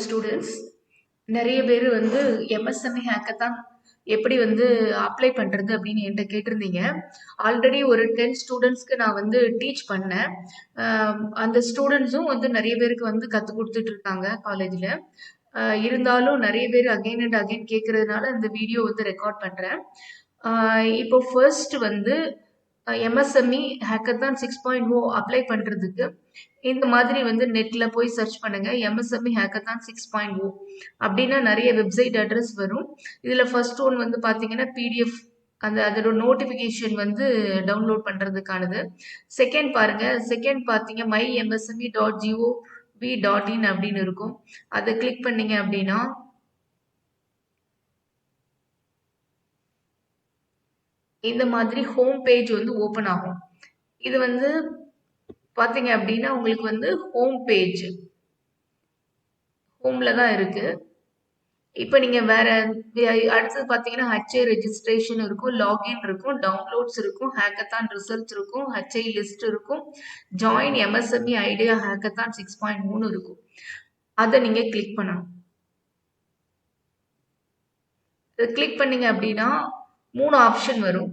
Students நிறைய பேர் வந்து எம்எஸ்எம்இ ஹேக்கத்தான் எப்படி வந்து அப்ளை பண்ணுறது அப்படின்னு என்கிட்ட கேட்டிருந்தீங்க. ஆல்ரெடி ஒரு 10 ஸ்டூடெண்ட்ஸ்க்கு நான் வந்து டீச் பண்ணேன். அந்த ஸ்டூடெண்ட்ஸும் வந்து நிறைய பேருக்கு வந்து கற்றுக் கொடுத்துட்டு இருக்காங்க காலேஜில். இருந்தாலும் நிறைய பேர் அகைன் அண்ட் அகைன் கேட்கறதுனால இந்த வீடியோ வந்து ரெக்கார்ட் பண்ணுறேன். இப்போ ஃபர்ஸ்ட் வந்து எம்எஸ்எம்இ ஹேக்கத்தான் 6.0 அப்ளை பண்ணுறதுக்கு இந்த மாதிரி வந்து நெட்ல போய் சர்ச் பண்ணுங்க. எம்எஸ்எம்இ ஹேக்கத்தான் 6.0 அப்படின்னா நிறைய வெப்சைட் அட்ரஸ் வரும். இதுல ஃபர்ஸ்ட் ஒன் வந்து பாத்தீங்கன்னா பிடிஎஃப் அதோட நோட்டிபிகேஷன் வந்து டவுன்லோட் பண்றதுக்கானது. செகண்ட் பாருங்க, செகண்ட் பாத்தீங்க mymsme.gov.in அப்படின்னு இருக்கும். அதை கிளிக் பண்ணீங்க அப்படின்னா இந்த மாதிரி ஹோம் பேஜ் வந்து ஓபன் ஆகும். இது வந்து பாத்தீங்க அப்படின்னா உங்களுக்கு வந்து ஹோம் பேஜ் ஹோம்ல தான் இருக்கு. இப்போ நீங்க வேற அடுத்தது பாத்தீங்கன்னா ஹெச்ஐ ரெஜிஸ்ட்ரேஷன் இருக்கும், லாகின் இருக்கும், டவுன்லோட்ஸ் இருக்கும், ஹேக்கத்தான் ரிசல்ட்ஸ் இருக்கும், ஹெச்ஐ லிஸ்ட் இருக்கும், ஜாயின் எம்எஸ்எம்இ ஐடியா ஹேக்கத்தான் 6.3 இருக்கும். அதை நீங்க கிளிக் பண்ணணும். கிளிக் பண்ணீங்க அப்படின்னா 3 ஆப்ஷன் வரும்.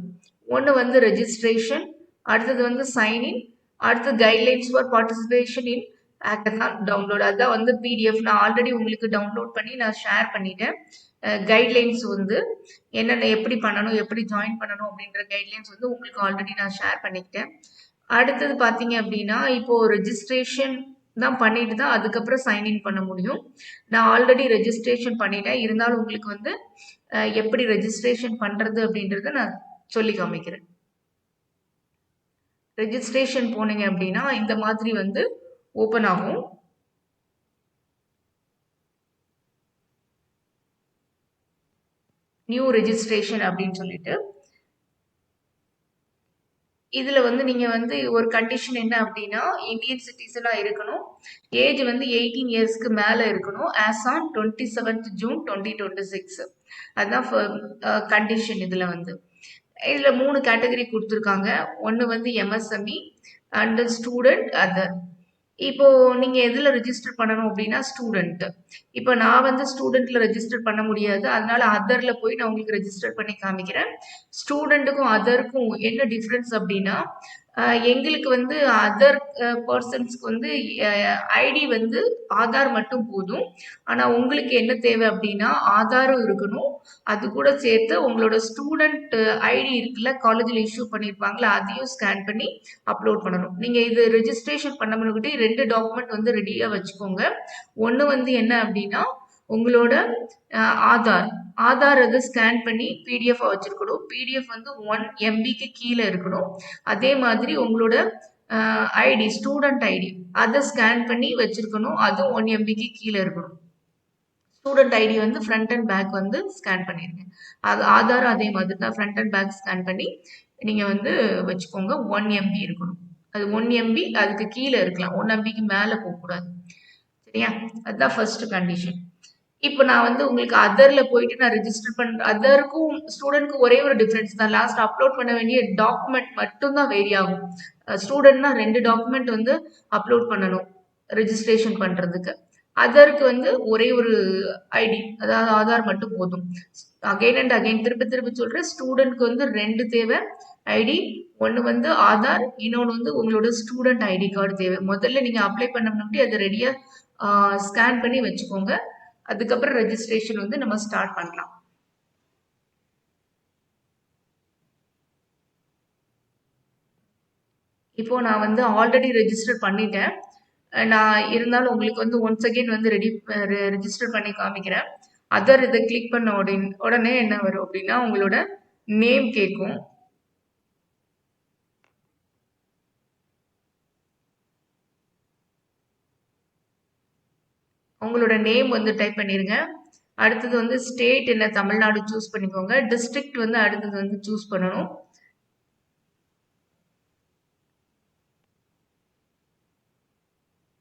ஒன்று வந்து ரெஜிஸ்ட்ரேஷன், அடுத்தது வந்து சைன்இன், அடுத்தது guidelines for participation in hackathon download. அதான் வந்து பிடிஎஃப் நான் ஆல்ரெடி உங்களுக்கு டவுன்லோட் பண்ணி நான் ஷேர் பண்ணிட்டேன். கைட்லைன்ஸ் வந்து என்னென்ன எப்படி பண்ணணும், எப்படி ஜாயின் பண்ணணும் அப்படின்ற கைட்லைன்ஸ் வந்து உங்களுக்கு ஆல்ரெடி நான் ஷேர் பண்ணிக்கிட்டேன். அடுத்தது பார்த்தீங்க அப்படின்னா இப்போ ரெஜிஸ்ட்ரேஷன் தான் பண்ணிட்டு தான் அதுக்கப்புறம் சைன்இன் பண்ண முடியும். நான் ஆல்ரெடி ரெஜிஸ்ட்ரேஷன் பண்ணிட்டேன். இருந்தாலும் உங்களுக்கு வந்து எப்படி ரெஜிஸ்ட்ரேஷன் பண்றது அப்படின்றத நான் சொல்லி காமிக்கிறேன். ரெஜிஸ்ட்ரேஷன் போனீங்க அப்படின்னா இந்த மாதிரி வந்து ஓபன் ஆகும். நியூ ரெஜிஸ்ட்ரேஷன் அப்படின்னு சொல்லிட்டு இதுல வந்து நீங்க வந்து ஒரு கண்டிஷன் என்ன அப்படின்னா இந்தியன் சிட்டிசனா இருக்கணும், ஏஜ் வந்து 18 இயர்ஸ்க்கு மேல இருக்கணும், ஆஸ் ஆன் 27th June 2026. அதுதான் கண்டிஷன். இதுல வந்து இதுல 3 கேட்டகரி கொடுத்துருக்காங்க. ஒன்னு வந்து எம்எஸ்எம்இ அண்ட் ஸ்டூடெண்ட் அதர். இப்போ நீங்க எதுல ரெஜிஸ்டர் பண்ணணும் அப்படின்னா ஸ்டூடெண்ட். இப்போ நான் வந்து ஸ்டூடெண்ட்ல ரெஜிஸ்டர் பண்ண முடியாது, அதனால அதர்ல போய் நான் உங்களுக்கு ரெஜிஸ்டர் பண்ணி காமிக்கிறேன். ஸ்டூடெண்ட்டுக்கும் அதருக்கும் என்ன டிஃப்ரென்ஸ் அப்படின்னா எங்களுக்கு வந்து அதர் பர்சன்ஸ்க்கு வந்து ஐடி வந்து ஆதார் மட்டும் போதும். ஆனா உங்களுக்கு என்ன தேவை அப்படின்னா ஆதாரும் இருக்கணும், அது கூட சேர்த்து உங்களோட ஸ்டூடெண்ட் ஐடி இருக்குல்ல, காலேஜில் இஷ்யூ பண்ணியிருப்பாங்களா, அதையும் ஸ்கேன் பண்ணி அப்லோட் பண்ணணும். நீங்க இது ரெஜிஸ்ட்ரேஷன் பண்ண முன்னாடி 2 டாக்குமெண்ட் வந்து ரெடியா வச்சுக்கோங்க. ஒன்று வந்து என்ன அப்படின்னா உங்களோட ஆதார் அதை ஸ்கேன் பண்ணி பிடிஎஃப் வச்சிருக்கணும். பிடிஎஃப் வந்து 1 MBக்கு கீழே இருக்கணும். அதே மாதிரி உங்களோட ஐடி ஸ்டூடெண்ட் ஐடி அதை ஸ்கேன் பண்ணி வச்சிருக்கணும், அதுவும் 1 MBக்கு கீழே இருக்கணும். ஸ்டூடெண்ட் ஐடி வந்து ஃப்ரண்ட் அண்ட் பேக் வந்து ஸ்கேன் பண்ணிருங்க. அது ஆதாரம் அதே மாதிரி தான், ஃப்ரண்ட் அண்ட் பேக் ஸ்கேன் பண்ணி நீங்க வந்து வச்சுக்கோங்க. 1 MB இருக்கணும். அது 1 MB அதுக்கு கீழே இருக்கலாம், 1 MBக்கு மேல போகக்கூடாது. சரியா? அதுதான் ஃபர்ஸ்ட் கண்டிஷன். இப்போ நான் வந்து உங்களுக்கு அதர்ல போயிட்டு நான் ரெஜிஸ்டர் பண்ற அதருக்கும் ஸ்டூடெண்ட்க்கு ஒரே ஒரு டிஃபரன்ஸ் தான், லாஸ்ட் அப்லோட் பண்ண வேண்டிய டாக்குமெண்ட் மட்டும் தான் வேரி ஆகும். ஸ்டூடெண்ட்னா 2 டாக்குமெண்ட் வந்து அப்லோட் பண்ணணும் ரெஜிஸ்ட்ரேஷன் பண்றதுக்கு. அதருக்கு வந்து ஒரே ஒரு ஐடி, அதாவது ஆதார் மட்டும் போதும். அகைன் அண்ட் அகைன் திருப்பி சொல்றேன், ஸ்டூடெண்ட்க்கு வந்து 2 தேவை ஐடி. ஒன்று வந்து ஆதார், இன்னொன்று வந்து உங்களோட ஸ்டூடெண்ட் ஐடி கார்டு தேவை. முதல்ல நீங்க அப்ளை பண்ண முன்னாடி அதை ரெடியா ஸ்கேன் பண்ணி வச்சுக்கோங்க. அதுக்கப்புறம் ரெஜிஸ்ட்ரேஷன் வந்து நம்ம ஸ்டார்ட் பண்ணலாம். இப்போ நான் வந்து ஆல்ரெடி ரெஜிஸ்டர் பண்ணிட்டேன். நான் இருந்தாலும் உங்களுக்கு வந்து ஒன்ஸ் அகெயின் வந்து ரெஜிஸ்டர் பண்ணி காமிக்கிறேன். அதர் இதை கிளிக் பண்ண உடனே என்ன வரும் அப்படின்னா உங்களோட நேம் கேட்கும். உங்களோட நேம் வந்து டைப் பண்ணிருங்க. அடுத்தது வந்து ஸ்டேட் என்ன, தமிழ்நாடு சூஸ் பண்ணிக்கோங்க. டிஸ்ட்ரிக்ட் வந்து அடுத்தது வந்து சூஸ் பண்ணணும்.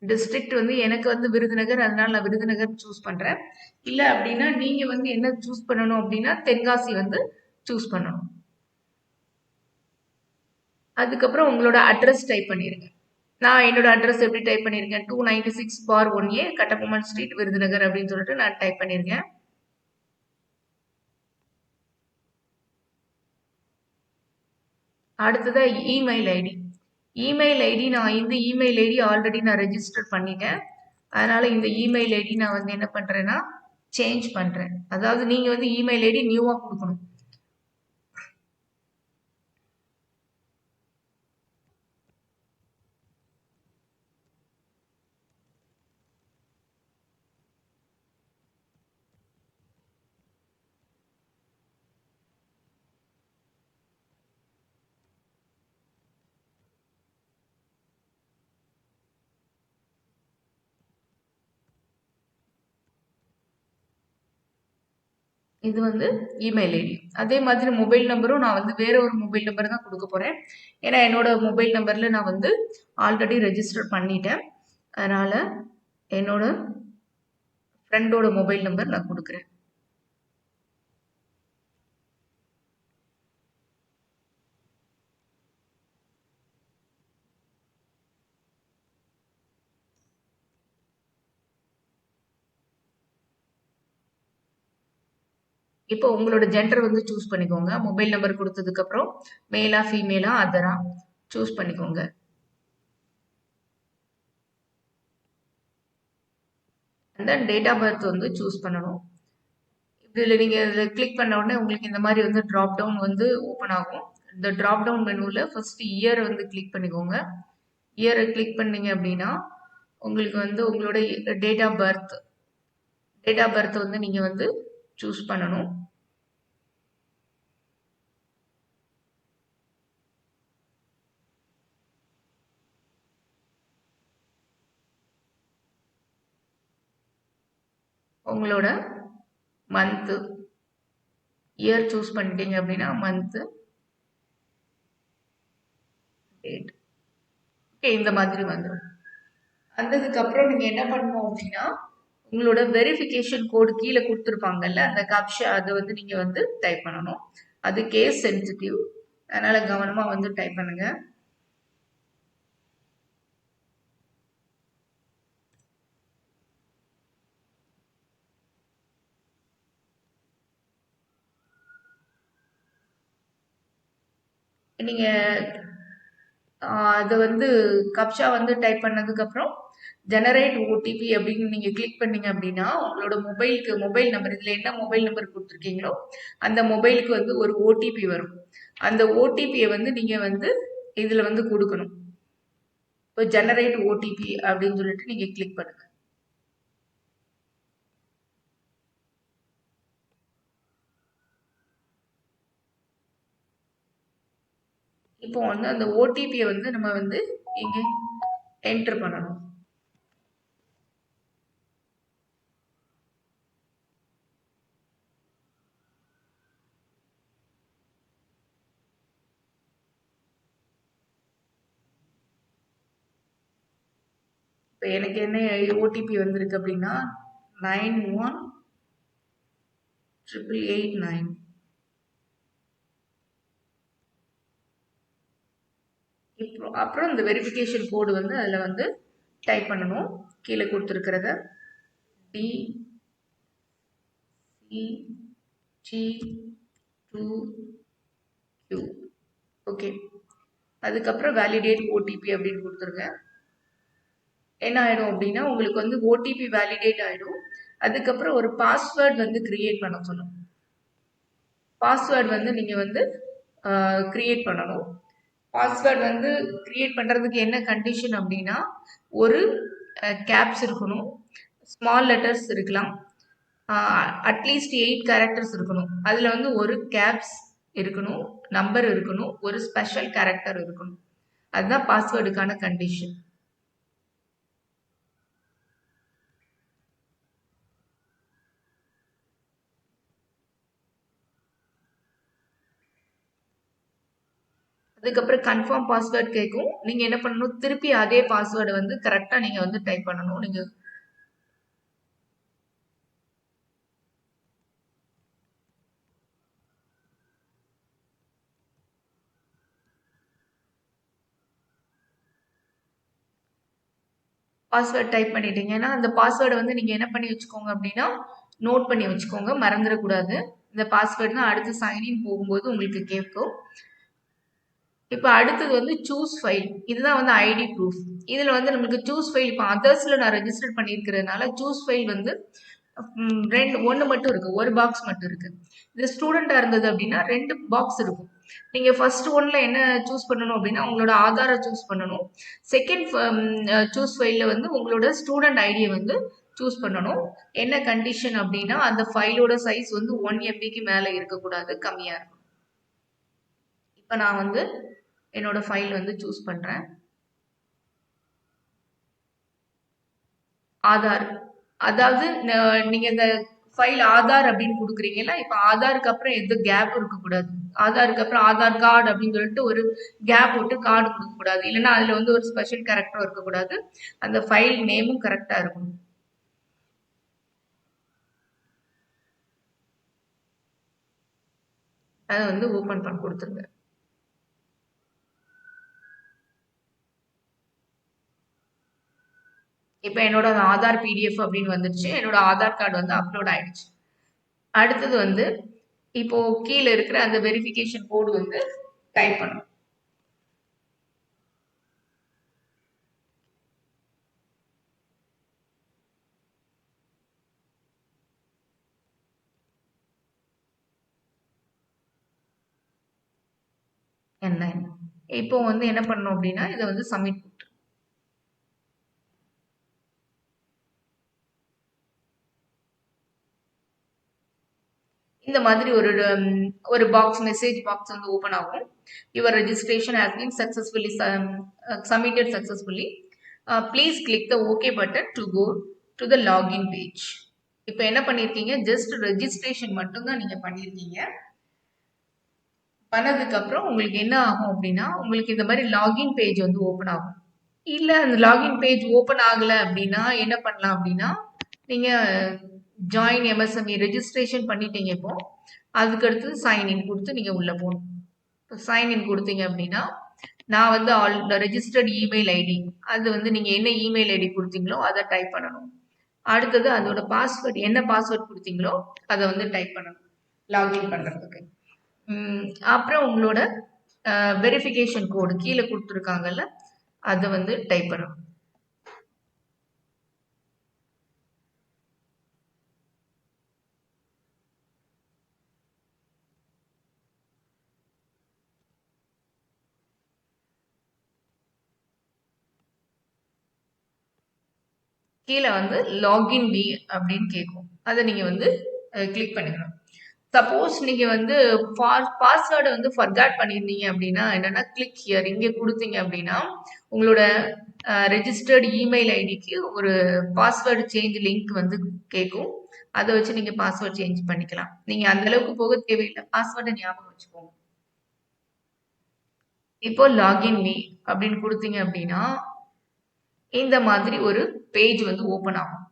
டிஸ்ட்ரிக்ட் வந்து எனக்கு வந்து விருதுநகர், அதனால நான் விருதுநகர் சூஸ் பண்றேன். இல்ல அப்படின்னா நீங்க வந்து என்ன சூஸ் பண்ணணும் அப்படின்னா தென்காசி வந்து சூஸ் பண்ணணும். அதுக்கப்புறம் உங்களோட அட்ரஸ் டைப் பண்ணிருங்க. நான் என்னோட அட்ரஸ் எப்படி டைப் பண்ணியிருக்கேன் 296/1A கட்டபொம்மன் ஸ்ட்ரீட் விருதுநகர் அப்படின்னு சொல்லிட்டு நான் டைப் பண்ணியிருக்கேன். அடுத்ததா இமெயில் ஐடி. இமெயில் ஐடி நான் இந்த இமெயில் ஐடி ஆல்ரெடி நான் ரெஜிஸ்டர் பண்ணிட்டேன். அதனால இந்த இமெயில் ஐடி நான் வந்து என்ன பண்றேன்னா சேஞ்ச் பண்றேன். அதாவது நீங்க வந்து இமெயில் ஐடி நியூவா கொடுக்கணும். இது வந்து இமெயில் ஐடி. அதே மாதிரி மொபைல் நம்பரும் நான் வந்து வேற ஒரு மொபைல் நம்பர் தான் கொடுக்க போறேன். ஏன்னா என்னோட மொபைல் நம்பர்ல நான் வந்து ஆல்ரெடி ரெஜிஸ்டர் பண்ணிட்டேன். அதனால என்னோட ஃப்ரெண்டோட மொபைல் நம்பர் நான் கொடுக்குறேன். இப்போ உங்களோட ஜெண்டர் வந்து சூஸ் பண்ணிக்கோங்க. மொபைல் நம்பர் கொடுத்ததுக்கு அப்புறம் மேலா ஃபீமேலா அதரா சூஸ் பண்ணிக்கோங்க. And then date of birth வந்து சூஸ் பண்ணணும். இதில் நீங்கள் இதில் கிளிக் பண்ண உடனே உங்களுக்கு இந்த மாதிரி வந்து ட்ராப் டவுன் வந்து ஓப்பன் ஆகும். இந்த ட்ராப் டவுன் மெனுவில் ஃபர்ஸ்ட் இயரை வந்து கிளிக் பண்ணிக்கோங்க. இயரை கிளிக் பண்ணீங்க அப்படின்னா உங்களுக்கு வந்து உங்களோட டேட் ஆஃப் பர்த் வந்து நீங்கள் வந்து சூஸ் பண்ணணும். உங்களோட மந்த்து இயர் சூஸ் பண்ணிட்டீங்க அப்படின்னா மந்த்து டேட் ஓகே இந்த மாதிரி வந்துடும். வந்ததுக்கப்புறம் நீங்கள் என்ன பண்ணணும் அப்படின்னா உங்களோட வெரிஃபிகேஷன் கோடு கீழே கொடுத்துருப்பாங்கல்ல அந்த கேப்ஷா அதை வந்து நீங்கள் வந்து டைப் பண்ணணும். அது கேஸ் சென்சிட்டிவ், அதனால கவனமாக வந்து டைப் பண்ணுங்க. நீங்கள் அதை வந்து கப்ஷா வந்து டைப் பண்ணதுக்கப்புறம் ஜெனரேட் ஓடிபி அப்படின்னு நீங்கள் கிளிக் பண்ணீங்க அப்படின்னா உங்களோட மொபைல் நம்பர் இதில் என்ன மொபைல் நம்பர் கொடுத்துருக்கீங்களோ அந்த மொபைலுக்கு வந்து ஒரு ஓடிபி வரும். அந்த ஓடிபியை வந்து நீங்கள் வந்து இதில் வந்து கொடுக்கணும். இப்போ ஜெனரேட் ஓடிபி அப்படின்னு சொல்லிட்டு நீங்கள் கிளிக் பண்ணுங்க. இப்போ வந்து அந்த ஓடிபியை வந்து நம்ம வந்து இங்கே என்டர் பண்ணணும். இப்போ எனக்கு என்ன ஓடிபி வந்திருக்கு அப்படின்னா 918889. இப்போ அப்புறம் இந்த வெரிஃபிகேஷன் கோடு வந்து அதில் வந்து டைப் பண்ணணும். கீழே கொடுத்துருக்கிறத DCG2Q. ஓகே, அதுக்கப்புறம் வேலிடேட் ஓடிபி அப்படின்னு கொடுத்துருங்க. என்ன ஆகிடும் அப்படின்னா உங்களுக்கு வந்து ஓடிபி வேலிடேட் ஆகிடும். அதுக்கப்புறம் ஒரு பாஸ்வேர்ட் வந்து கிரியேட் பண்ண சொன்னோம். பாஸ்வேர்ட் வந்து நீங்கள் வந்து கிரியேட் பண்ணணும். பாஸ்வேர்ட் வந்து கிரியேட் பண்ணுறதுக்கு என்ன கண்டிஷன் அப்படின்னா ஒரு கேப்ஸ் இருக்கணும், ஸ்மால் லெட்டர்ஸ் இருக்கலாம், அட்லீஸ்ட் 8 கேரக்டர்ஸ் இருக்கணும். அதில் வந்து ஒரு கேப்ஸ் இருக்கணும், நம்பர் இருக்கணும், ஒரு ஸ்பெஷல் கேரக்டர் இருக்கணும். அதுதான் பாஸ்வேர்டுக்கான கண்டிஷன். அதுக்கப்புறம் கன்ஃபார்ம் பாஸ்வேர்ட் கேட்கும். நீங்கள் என்ன பண்ணணும், திருப்பி அதே பாஸ்வேர்டை வந்து கரெக்டாக நீங்கள் வந்து டைப் பண்ணணும். நீங்கள் பாஸ்வேர்ட் டைப் பண்ணிட்டீங்கன்னா, அந்த பாஸ்வேர்ட வந்து நீங்க என்ன பண்ணி வச்சுக்கோங்க அப்டின்னா, நோட் பண்ணி வச்சுக்கோங்க. மறந்துறக்கூடாது. இந்த பாஸ்வேர்ட் தான் அடுத்து சைன் இன் போகும்போது உங்களுக்கு கேட்கும். இப்ப அடுத்தது வந்து சூஸ் ஃபைல். இதுதான் வந்து ஐடி ப்ரூஃப். இதுல வந்து நமக்கு சூஸ் ஃபைல் இப்ப அதர்ஸ்ல நான் ரெஜிஸ்டர் பண்ணியிருக்கிறதுனால, சூஸ் ஃபைல் வந்து 1 மட்டும் இருக்கு. 1 பாக்ஸ் மட்டும் இருக்கு. இது ஸ்டூடெண்ட்டா இருந்தது அப்டின்னா 2 பாக்ஸ் இருக்கும். நீங்க ஃபர்ஸ்ட் ஒன்ல என்ன சூஸ் பண்ணணும் அப்டின்னா, உங்களோட ஆதார சூஸ் பண்ணணும். செகண்ட் சூஸ் ஃபைல்ல வந்து உங்களோட ஸ்டூடெண்ட் ஐடிய வந்து சூஸ் பண்ணணும். என்ன கண்டிஷன் அப்டின்னா, அந்த ஃபைலோட சைஸ் வந்து 1 MBக்கு மேல இருக்கக்கூடாது. கம்மியா இருக்கணும். இப்ப நான் வந்து என்னோட ஃபைல் வந்து சூஸ் பண்றேன். ஆதார். அதாவது நீங்க இந்த ஃபைல் ஆதார் அப்படின்னு குடுக்குறீங்கல்ல, இப்ப ஆதாருக்கு அப்புறம் எந்த கேப்பும் இருக்கக்கூடாது. ஆதாருக்கு அப்புறம் ஆதார் கார்டு அப்படின்னு சொல்லிட்டு ஒரு கேப் விட்டு கார்டு குடுக்கக்கூடாது. இல்லன்னா அதுல வந்து ஒரு ஸ்பெஷல் கேரக்டரும் இருக்கக்கூடாது. அந்த ஃபைல் நேமும் கரெக்ட்டா இருக்கணும். அத வந்து ஓப்பன் பண்ணி குடுத்துருங்க. இப்ப என்னோட ஆதார் பிடிஎஃப் அப்படின்னு வந்துருச்சு. என்னோட ஆதார் கார்டு வந்து அப்லோட் ஆயிடுச்சு. அடுத்தது வந்து இப்போ கீழ இருக்கிற அந்த வெரிஃபிகேஷன் கோடு வந்து டைப் பண்ணணும். என்ன இப்போ வந்து என்ன பண்ணணும் அப்படின்னா, இத வந்து சப்மிட் இந்த மாதிரி ஒரு பாக்ஸ் மெசேஜ் பாக்ஸ் வந்து ஓப்பன் ஆகும். Your registration has been successfully submitted successfully. Please click the okay button to go to the login page. இப்போ என்ன பண்ணியிருக்கீங்க, ஜஸ்ட் ரெஜிஸ்ட்ரேஷன் மட்டும் தான் நீங்க பண்ணியிருக்கீங்க. பண்ணதுக்கு அப்புறம் உங்களுக்கு என்ன ஆகும் அப்படின்னா, உங்களுக்கு இந்த மாதிரி லாகின் பேஜ் வந்து ஓப்பன் ஆகும். இல்ல அந்த லாகின் பேஜ் ஓப்பன் ஆகல அப்படின்னா என்ன பண்ணலாம் அப்படின்னா, நீங்க ஜாயின் எம்எஸ்எம்இ ரெஜிஸ்ட்ரேஷன் பண்ணிட்டீங்க இப்போ. அதுக்கு அடுத்து சைன் இன் குடுத்து நீங்க உள்ள போணும். சைன் இன் குடுத்தீங்க அப்படின்னா, நான் வந்து ரெஜிஸ்டர்ட் இமெயில் ஐடி அது வந்து நீங்க என்ன இமெயில் ஐடி குடுத்தீங்களோ அத டைப் பண்ணணும். அடுத்தது அதோட பாஸ்வேர்ட் என்ன பாஸ்வேர்ட் குடுத்தீங்களோ அத வந்து டைப் பண்ணணும். லாகின் பண்றதுக்கு. அப்புறம் உங்களோட வெரிஃபிகேஷன் கோடு கீழ குடுத்துருக்காங்கல்ல, அத வந்து டைப் பண்ணணும். கீழ வந்து லாகின் மீ அப்படின்னு கேட்கும். அத நீங்க வந்து கிளிக் பண்ணிக்கணும். சப்போஸ் நீங்க வந்து பாஸ்வேர்ட வந்து ஃபர்காட் பண்ணியிருந்தீங்க அப்படின்னா, என்னன்னா கிளிக் ஹியர் இங்க குடுத்தீங்க அப்படின்னா, உங்களோட ரெஜிஸ்டர்ட் இமெயில் ஐடிக்கு ஒரு பாஸ்வேர்ட் சேஞ்ச் லிங்க் வந்து கேட்கும். அத வச்சு நீங்க பாஸ்வேர்ட் சேஞ்ச் பண்ணிக்கலாம். நீங்க அந்த அளவுக்கு போக தேவையில்ல. பாஸ்வேர்ட ஞாபகம் வச்சுக்கோங்க. இப்போ லாகின் மீ அப்படின்னு குடுத்தீங்க அப்படின்னா, இந்த மாதிரி ஒரு பேஜ் வந்து ஓப்பன் ஆகும்.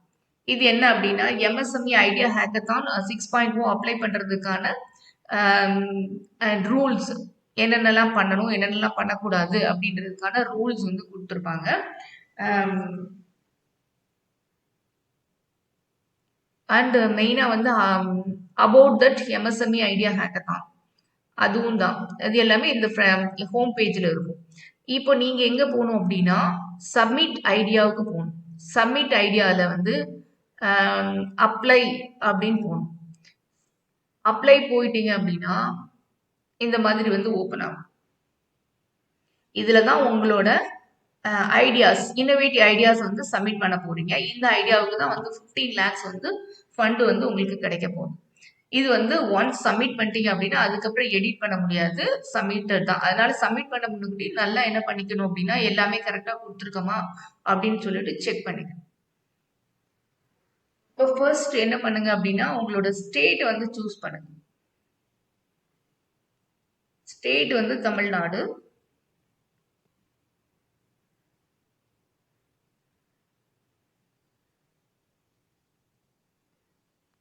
இது என்ன அப்படின்னா, எம்எஸ்எம்இ ஐடியா ஹேக்கத்தான் 6.0 அப்ளை பண்றதுக்கான ரூல்ஸ் என்னென்னலாம் பண்ணணும், என்னென்னலாம் பண்ணக்கூடாது அப்படின்றதுக்கான ரூல்ஸ் வந்து குடுத்துருப்பாங்க. அண்ட் மெயினா வந்து about that MSME idea hackathon அதுவும் தான். அது எல்லாமே இந்த ஹோம் பேஜ்ல இருக்கும். இப்போ நீங்க எங்க போகணும் அப்படின்னா, சப்மிட் ஐடியாவுக்கு போகணும். சப்மிட் ஐடியால வந்து அப்ளை அப்படின்னு போகணும். அப்ளை போயிட்டீங்க அப்படின்னா, இந்த மாதிரி வந்து ஓப்பன் ஆகும். இதுல தான் உங்களோட ஐடியாஸ், இன்னோவேட்டிவ் ஐடியாஸ் வந்து சப்மிட் பண்ண போறீங்க. இந்த ஐடியாவுக்கு தான் வந்து 15 lakhs வந்து ஃபண்ட் வந்து உங்களுக்கு கிடைக்க போகுது. இது வந்து ஒன்ஸ் சப்மிட் பண்ணிட்டீங்க அப்படின்னா, அதுக்கப்புறம் எடிட் பண்ண முடியாது. சப்மிட்டட் தான். அதனால சப்மிட் பண்ண முன்னாடி நல்லா என்ன பண்ணிக்கணும் அப்படின்னா, எல்லாமே கரெக்ட்டா குடுத்துருக்கோமா அப்படின்னு சொல்லிட்டு செக் பண்ணிக்கணும். இப்போ ஃபர்ஸ்ட் என்ன பண்ணுங்க அப்படின்னா, உங்களோட ஸ்டேட் வந்து சூஸ் பண்ணுங்க. ஸ்டேட் வந்து தமிழ்நாடு.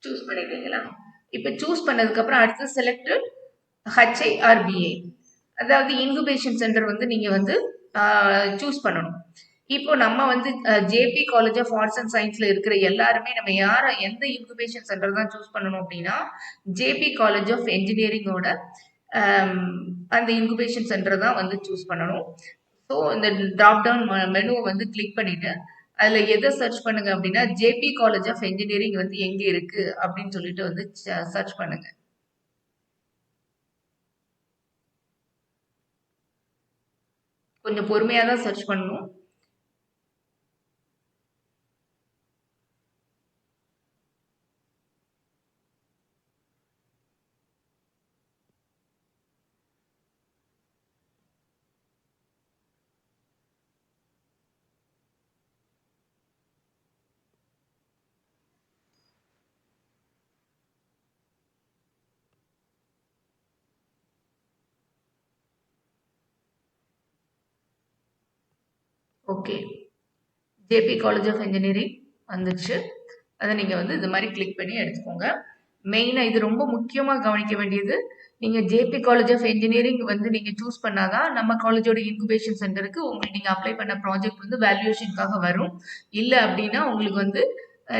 சூஸ் பண்ணிட்டீங்களா? இப்ப சூஸ் பண்ணதுக்கு அப்புறம் அடுத்து செலக்டட் HIRBA. அதாவது இன்குபேஷன் சென்டர் வந்து நீங்க வந்து சூஸ் பண்ணணும். இப்போ நம்ம வந்து JB college of arts and சயின்ஸ்ல இருக்கிற எல்லாருமே நம்ம எந்த இன்குபேஷன் சென்டர் தான் சூஸ் பண்ணணும் அப்படின்னா ஜேபி காலேஜ் ஆஃப் என்ஜினியரிங்கோட அந்த இன்குபேஷன் சென்டர் தான் வந்து சூஸ் பண்ணணும். ஸோ இந்த ட்ராப் டவுன் மெனுவை வந்து கிளிக் பண்ணிட்டு அதுல எதை சர்ச் பண்ணுங்க அப்படின்னா ஜேபி காலேஜ் ஆஃப் என்ஜினியரிங் வந்து எங்க இருக்கு அப்படின்னு சொல்லிட்டு வந்து சர்ச் பண்ணுங்க. கொஞ்சம் பொறுமையா தான் சர்ச் பண்ணணும். Okay, JB college of engineering வந்துச்சு. அதை நீங்கள் வந்து இது மாதிரி கிளிக் பண்ணி எடுத்துக்கோங்க. மெயினாக இது ரொம்ப முக்கியமாக கவனிக்க வேண்டியது, நீங்கள் ஜேபி காலேஜ் ஆஃப் என்ஜினியரிங் வந்து நீங்கள் சூஸ் பண்ணாதான் நம்ம காலேஜோட இன்குபேஷன் சென்டருக்கு உங்களுக்கு நீங்கள் அப்ளை பண்ண ப்ராஜெக்ட் வந்து வேல்யூஷனுக்காக வரும். இல்லை அப்படின்னா உங்களுக்கு வந்து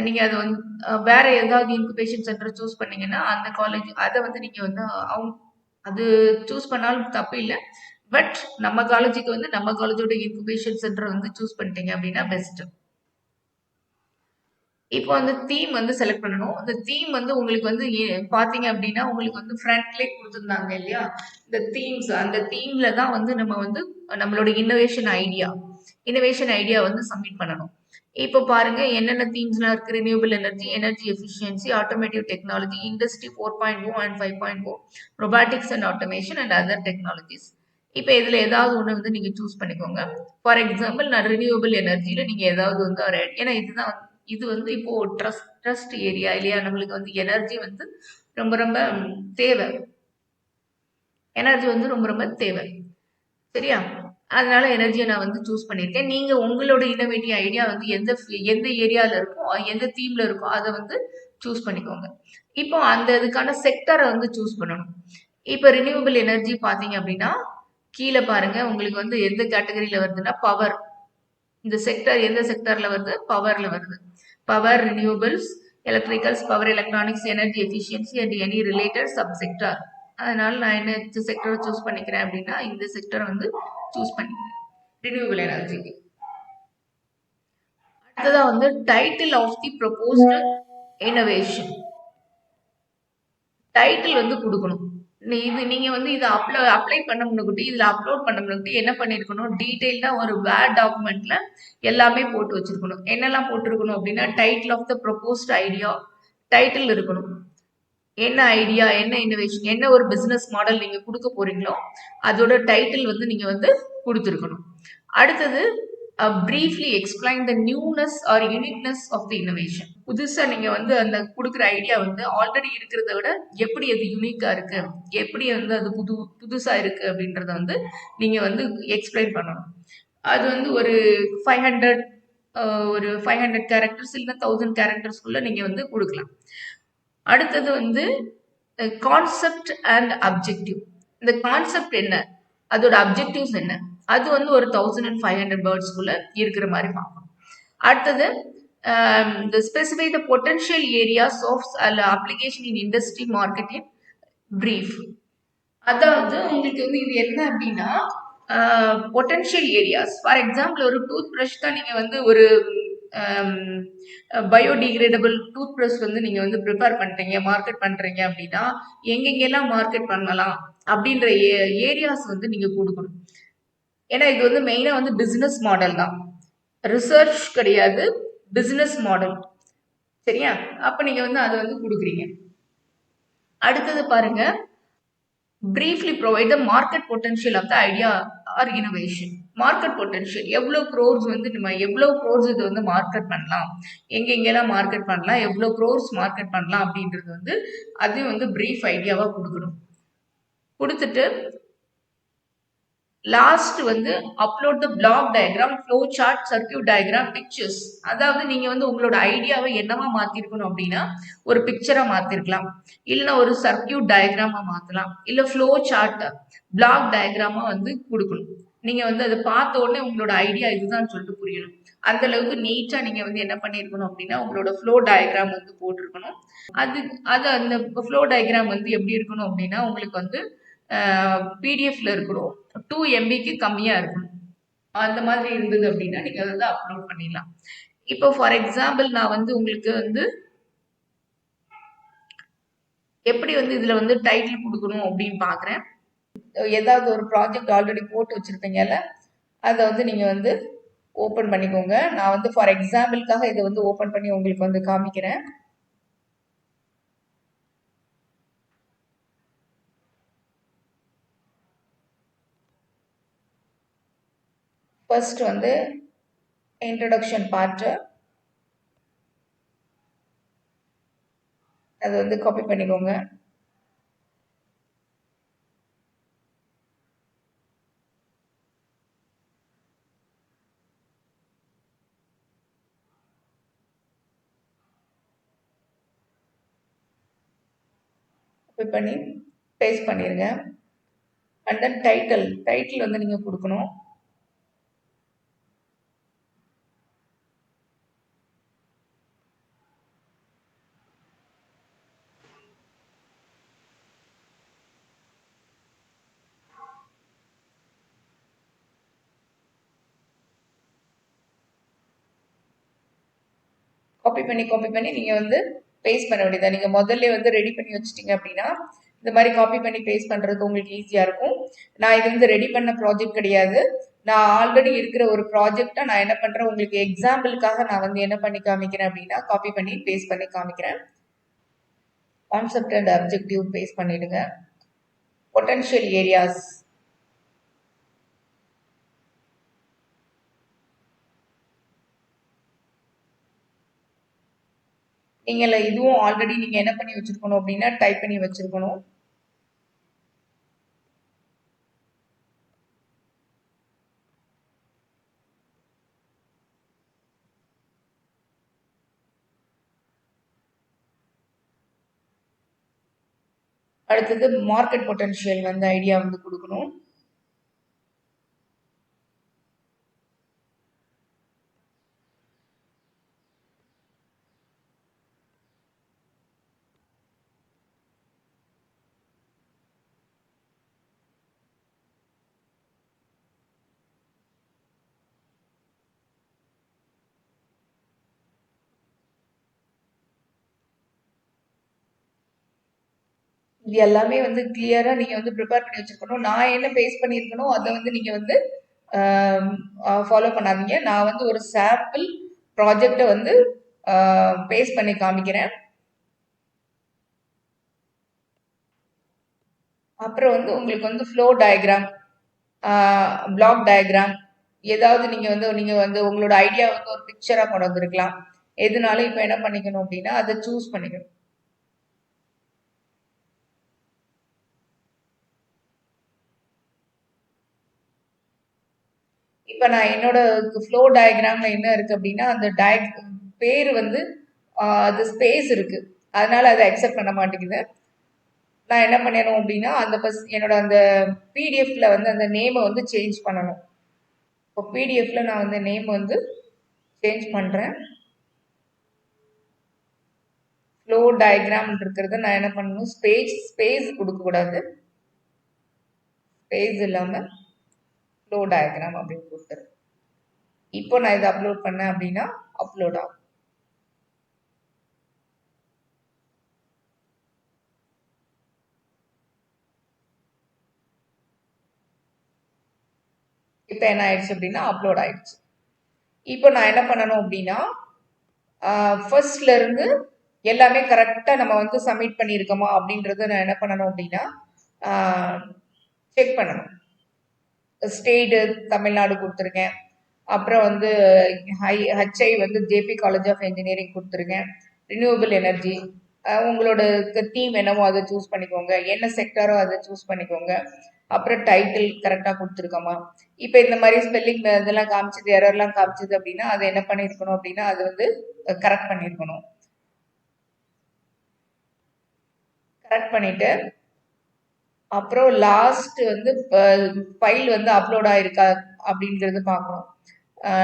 நீங்கள் அதை வந்து வேற ஏதாவது இன்குபேஷன் சென்டர் சூஸ் பண்ணீங்கன்னா அந்த காலேஜ் அதை வந்து நீங்கள் வந்து அது சூஸ் பண்ணாலும் தப்பு இல்லை. பட் நம்ம காலேஜுக்கு வந்து நம்ம காலேஜோட இன்குபேஷன் சென்டர் வந்து சூஸ் பண்ணிட்டீங்க அப்படின்னா பெஸ்ட். இப்போ அந்த தீம் வந்து செலக்ட் பண்ணணும். அந்த தீம் வந்து உங்களுக்கு வந்து பாத்தீங்க அப்படின்னா உங்களுக்கு வந்து ஃப்ரண்ட்லேயே கொடுத்துருந்தாங்க இல்லையா இந்த தீம்ஸ். அந்த தீம்ல தான் வந்து நம்ம வந்து நம்மளோட இன்னோவேஷன் ஐடியா வந்து சப்மிட் பண்ணணும். இப்போ பாருங்க என்னென்ன தீம்ஸ்லாம் இருக்கு. Renewable energy, energy efficiency, automotive technology, industry 4.0 and 5.0, robotics and automation and other technologies. இப்போ இதுல ஏதாவது ஒன்று வந்து நீங்க சூஸ் பண்ணிக்கோங்க. ஃபார் எக்ஸாம்பிள் நான் ரினியூவபிள் எனர்ஜியில நீங்க ஏதாவது வந்து ஏன்னா இதுதான் இது வந்து இப்போ ட்ரஸ்ட் ஏரியா இல்லையா, நம்மளுக்கு வந்து எனர்ஜி வந்து ரொம்ப ரொம்ப தேவை. எனர்ஜி வந்து ரொம்ப ரொம்ப தேவை, சரியா? அதனால எனர்ஜியை நான் வந்து சூஸ் பண்ணியிருக்கேன். நீங்க உங்களோட இன்னோவேட்டிவ் ஐடியா வந்து எந்த ஏரியால இருக்கோ எந்த தீம்ல இருக்கோ அதை வந்து சூஸ் பண்ணிக்கோங்க. இப்போ அந்த இதுக்கான செக்டரை வந்து சூஸ் பண்ணணும். இப்போ ரினியூவபிள் எனர்ஜி பாத்தீங்க அப்படின்னா கீழே பாருங்க உங்களுக்கு வந்து எந்த கேட்டகரியில வருதுன்னா பவர். இந்த செக்டர் எந்த செக்டர்ல வருது? பவர்ல வருது. Power, renewables, electricals, power electronics, energy efficiency and any related sub sector. அதனால நான் என்ன செக்டரை சூஸ் பண்ணிக்கிறேன் அப்படின்னா இந்த செக்டரை வந்து சூஸ் பண்ணிக்கிறேன், ரினியூவபிள் எனர்ஜிக்கு. அடுத்ததான் வந்து title of the proposed innovation. Title வந்து கொடுக்கணும். நீங்க வந்து இதை அப்ளை பண்ண முன்னாடி இதுல அப்லோட் பண்ண முன்னாடி என்ன பண்ணிருக்கணும், டீடைல்டா ஒரு வேர்ட் டாக்குமெண்ட்ல எல்லாமே போட்டு வச்சிருக்கணும். என்னெல்லாம் போட்டிருக்கணும் அப்படின்னா title of the proposed idea, title இருக்கணும். என்ன ஐடியா, என்ன இன்னோவேஷன், என்ன ஒரு பிசினஸ் மாடல் நீங்க கொடுக்க போறீங்களோ அதோட டைட்டில் வந்து நீங்க வந்து கொடுத்துருக்கணும். அடுத்தது briefly explain the newness or uniqueness of the innovation. புதுசா நீங்க வந்து அந்த கொடுக்குற ஐடியா வந்து ஆல்ரெடி இருக்கிறத விட எப்படி அது யூனிக்கா இருக்கு, எப்படி வந்து அது புதுசா இருக்கு அப்படின்றத வந்து நீங்க வந்து எக்ஸ்பிளைன் பண்ணணும். அது வந்து ஒரு 500 கேரக்டர்ஸ் இல்லைன்னா 1000 கேரக்டர்ஸ்குள்ள நீங்க வந்து கொடுக்கலாம். அடுத்தது வந்து கான்செப்ட் அண்ட் அப்ஜெக்டிவ். இந்த கான்செப்ட் என்ன, அதோட அப்ஜெக்டிவ்ஸ் என்ன, அது வந்து ஒரு 1500 வேர்ட்ஸ்குள்ள இருக்கிற மாதிரி பார்க்கணும். அடுத்தது the specify the potential areas of application in industry marketing brief. அதாவது உங்களுக்கு வந்து இது என்ன அப்படின்னா பொட்டன்ஷியல் ஏரியாஸ். ஃபார் எக்ஸாம்பிள் ஒரு டூத் பிரஷ் தான் நீங்க வந்து ஒரு பயோடிகிரேடபிள் டூத் பிரஷ் வந்து நீங்க வந்து ப்ரிப்பேர் பண்றீங்க, மார்க்கெட் பண்றீங்க அப்படின்னா எங்கெங்கெல்லாம் மார்க்கெட் பண்ணலாம் அப்படின்ற ஏரியாஸ் வந்து நீங்க கொடுக்கணும். ஏன்னா இது வந்து மெயினா வந்து பிசினஸ் மாடல் தான், ரிசர்ச் கிடையாது, பிசினஸ் மாடல், சரியா? அப்ப நீங்க வந்து அதை வந்து கொடுக்குறீங்க. அடுத்தது பாருங்க, briefly provide the market potential of the idea or innovation. Market potential எவ்வளோ க்ரோர்ஸ் வந்து நம்ம எவ்வளோ க்ரோர்ஸ் இது வந்து மார்க்கெட் பண்ணலாம், எங்கெங்கெல்லாம் மார்க்கெட் பண்ணலாம், எவ்வளோ க்ரோர்ஸ் மார்க்கெட் பண்ணலாம் அப்படின்றது வந்து அதையும் வந்து பிரீஃப் ஐடியாவாக கொடுக்கணும். கொடுத்துட்டு லாஸ்ட் வந்து upload the block diagram, flow chart, circuit diagram, pictures. அதாவது நீங்க வந்து உங்களோட ஐடியாவை என்னவா மாத்திருக்கணும் அப்படின்னா ஒரு பிக்சரா மாத்திருக்கலாம், இல்லைன்னா ஒரு சர்க்கியூட் டயக்ராமா மாத்தலாம், இல்ல ஃப்ளோ சார்ட், பிளாக் டயக்ராமா வந்து கொடுக்கணும். நீங்க வந்து அத பார்த்த உடனே உங்களோட ஐடியா இதுதான் சொல்லிட்டு புரியணும். அந்த அளவுக்கு நீட்டா நீங்க வந்து என்ன பண்ணியிருக்கணும் அப்டின்னா, உங்களோட ஃப்ளோ டயகிராம் வந்து போட்டிருக்கணும். அது அது அந்த ஃப்ளோ டயகிராம் வந்து எப்படி இருக்கணும் அப்டின்னா, உங்களுக்கு வந்து பிடிஎஃப்ல இருக்கணும். 2 எம்பிக்கு கம்மியா இருக்கணும். அந்த மாதிரி இருந்தது அப்டின்னா, நீங்க வந்து அப்லோட் பண்ணிடலாம். இப்போ ஃபார் எக்ஸாம்பிள் நான் வந்து உங்களுக்கு வந்து எப்படி வந்து இதுல வந்து டைட்டில் குடுக்கணும் அப்படின்னு பார்க்குறேன். ஏதாவது ஒரு ப்ராஜெக்ட் ஆல்ரெடி போட்டு வச்சிருப்பீங்கல்ல, அத வந்து நீங்க வந்து ஓப்பன் பண்ணிக்கோங்க. நான் வந்து ஃபார் எக்ஸாம்பிள்க்காக இத வந்து ஓப்பன் பண்ணி உங்களுக்கு வந்து காமிக்கிறேன். ஃபர்ஸ்ட் வந்து இன்ட்ரோடக்ஷன் பார்ட் அது வந்து காப்பி பண்ணிக்கோங்க. காப்பி பண்ணி பேஸ்ட் பண்ணிருங்க. அண்ட் தென் டைட்டில் வந்து நீங்க கொடுக்கணும். காப்பி பண்ணி நீங்க வந்து பேஸ்ட் பண்ண வேண்டியதா. நீங்க முதல்ல வந்து ரெடி பண்ணி வச்சிட்டீங்க அப்படின்னா இந்த மாதிரி காப்பி பண்ணி பேஸ்ட் பண்றதுக்கு உங்களுக்கு ஈஸியா இருக்கும். நான் இது வந்து ரெடி பண்ண ப்ராஜெக்ட் கிடையாது. நான் ஆல்ரெடி இருக்கிற ஒரு ப்ராஜெக்டை நான் என்ன பண்றேன் உங்களுக்கு எக்ஸாம்பிளுக்காக நான் வந்து என்ன பண்ணி காமிக்கிறேன் அப்படின்னா காப்பி பண்ணி பேஸ்ட் பண்ணி காமிக்கிறேன். கான்செப்ட் அண்ட் அப்ஜெக்டிவ் பேஸ்ட் பண்ணிடுங்க. பொட்டன்ஷியல் ஏரியாஸ் நீங்க இதுவும் ஆல்ரெடி நீங்க என்ன பண்ணி வச்சிருக்கணும் அப்படின்னா டைப் பண்ணி வச்சிருக்கணும். அடுத்தது மார்க்கெட் பொட்டன்ஷியல் வந்து ஐடியா வந்து கொடுக்கணும். இது எல்லாமே வந்து கிளியரா நீங்க வந்து ப்ரிப்பேர் பண்ணி வச்சிருக்கணும். நான் என்ன பேஸ் பண்ணியிருக்கணும் அதை வந்து நீங்க வந்து ஃபாலோ பண்ணாதீங்க. நான் வந்து ஒரு சாம்பிள் ப்ராஜெக்டை வந்து பேஸ் பண்ணி காமிக்கிறேன். அப்புறம் வந்து உங்களுக்கு வந்து ஃப்ளோ டயக்ராம், பிளாக் டயக்ராம் ஏதாவது நீங்க வந்து உங்களோட ஐடியா வந்து ஒரு பிக்சரா கொண்டு வந்திருக்கலாம். எதுனாலும் இப்போ என்ன பண்ணிக்கணும் அப்படின்னா அதை சூஸ் பண்ணிக்கணும். இப்போ நான் என்னோட ஃப்ளோ டயக்ராம்ல என்ன இருக்கு அப்படின்னா அந்த பேர் வந்து அது ஸ்பேஸ் இருக்கு, அதனால அதை அக்செப்ட் பண்ண மாட்டேங்குது. நான் என்ன பண்ணணும் அப்படின்னா அந்த என்னோட அந்த பிடிஎஃப்ல வந்து அந்த நேமை வந்து சேஞ்ச் பண்ணணும். இப்போ பிடிஎஃப்ல நான் வந்து நேம் வந்து சேஞ்ச் பண்றேன். ஃப்ளோ டயக்ராம் இருக்கிறத நான் என்ன பண்ணணும், ஸ்பேஸ் கொடுக்கக்கூடாது. ஸ்பேஸ் இல்லாமல் ஃப்ளோ டயக்ராம் அப்படின்னு கொடுத்துரு. இப்போ நான் இதை அப்லோட் பண்ணேன் அப்படின்னா அப்லோட் ஆகும். இப்போ என்ன ஆயிடுச்சு அப்படின்னா அப்லோட் ஆயிடுச்சு. இப்போ நான் என்ன பண்ணணும் அப்படின்னா ஃபர்ஸ்ட்ல இருந்து எல்லாமே கரெக்டாக நம்ம வந்து சப்மிட் பண்ணியிருக்கோமா அப்படின்றத நான் என்ன பண்ணணும் அப்படின்னா செக் பண்ணணும். ஸ்டேட்டு தமிழ்நாடு கொடுத்துருக்கேன். அப்புறம் வந்து ஹச்ஐ வந்து ஜேபி காலேஜ் ஆஃப் இன்ஜினியரிங் கொடுத்துருக்கேன். ரினியூவபிள் எனர்ஜி உங்களோட தீம் என்னவோ அதை சூஸ் பண்ணிக்கோங்க. என்ன செக்டரோ அதை சூஸ் பண்ணிக்கோங்க. அப்புறம் டைட்டில் கரெக்டாக கொடுத்துருக்கோமா. இப்போ இந்த மாதிரி ஸ்பெல்லிங் இதெல்லாம் காமிச்சது, எரர்லாம் காமிச்சது அப்படின்னா அதை என்ன பண்ணியிருக்கணும் அப்படின்னா அது வந்து கரெக்ட் பண்ணியிருக்கணும். கரெக்ட் பண்ணிட்டு அப்புறம் லாஸ்ட் வந்து ஃபைல் வந்து அப்லோட் ஆயிருக்கா அப்படிங்கிறது பார்க்கணும்.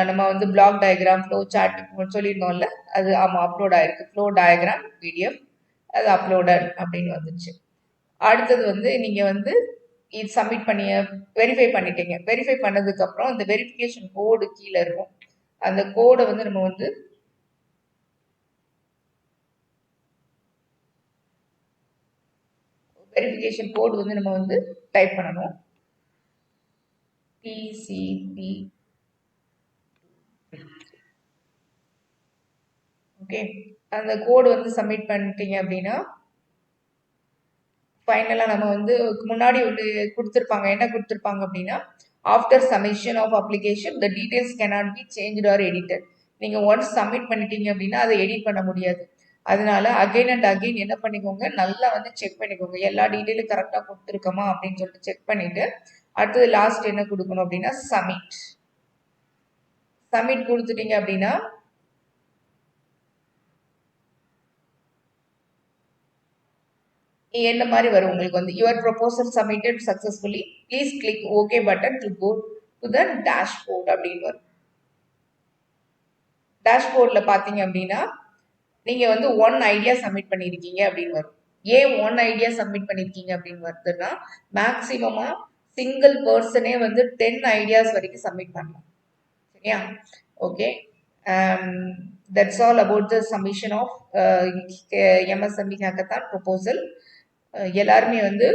நம்ம வந்து பிளாக் டயக்ராம் ஃப்ளோ சார்ட் சொல்லியிருந்தோம்ல, அது ஆமாம் அப்லோட் ஆயிருக்கு. ஃப்ளோ டயக்ராம் பிடிஎஃப் அது அப்லோடட் அப்படின்னு வந்துச்சு. அடுத்தது வந்து நீங்கள் வந்து இது சப்மிட் பண்ணி வெரிஃபை பண்ணிட்டீங்க. வெரிஃபை பண்ணதுக்கப்புறம் அந்த வெரிஃபிகேஷன் கோடு கீழே இருக்கும். அந்த கோடை வந்து நம்ம வந்து வெரிஃபிகேஷன் கோடு வந்து நம்ம வந்து டைப் பண்ணணும். டிசிபி ஓகே, அந்த கோடு வந்து சப்மிட் பண்ணிட்டீங்க அப்படின்னா ஃபைனலாக நம்ம வந்து முன்னாடி ஒன்று கொடுத்துருப்பாங்க. என்ன கொடுத்துருப்பாங்க அப்படின்னா, after submission of application the details cannot be change or edited. நீங்கள் ஒன்ஸ் சப்மிட் பண்ணிட்டீங்க அப்படின்னா அதை எடிட் பண்ண முடியாது. அதனால அகைன் அண்ட் அகைன் என்ன பண்ணிக்கோங்க, நல்லா வந்து செக் பண்ணிக்கோங்க எல்லா டீட்டெயிலும் கரெக்டாக கொடுத்துருக்கோமா அப்படின்னு சொல்லிட்டு செக் பண்ணிட்டு அடுத்தது லாஸ்ட் என்ன கொடுக்கணும் அப்படின்னா சப்மிட். சப்மிட் கொடுத்துட்டீங்க அப்படின்னா என்ன மாதிரி வரும் உங்களுக்கு வந்து your proposal submitted successfully please click okay button to go to the dashboard அப்படின்னு வரும். டேஷ்போர்டில் பார்த்தீங்க அப்படின்னா நீங்கள் வந்து 1 ஐடியா சப்மிட் பண்ணியிருக்கீங்க அப்படின்னு வரும். ஏன் 1 ஐடியா சப்மிட் பண்ணியிருக்கீங்க அப்படின்னு வருதுன்னா, மேக்ஸிமமாக சிங்கிள் பர்சனே வந்து 10 ஐடியாஸ் வரைக்கும் சப்மிட் பண்ணலாம். சரியா? Okay, that's all about the submission of MSME hackathon proposal. எல்லாருமே வந்து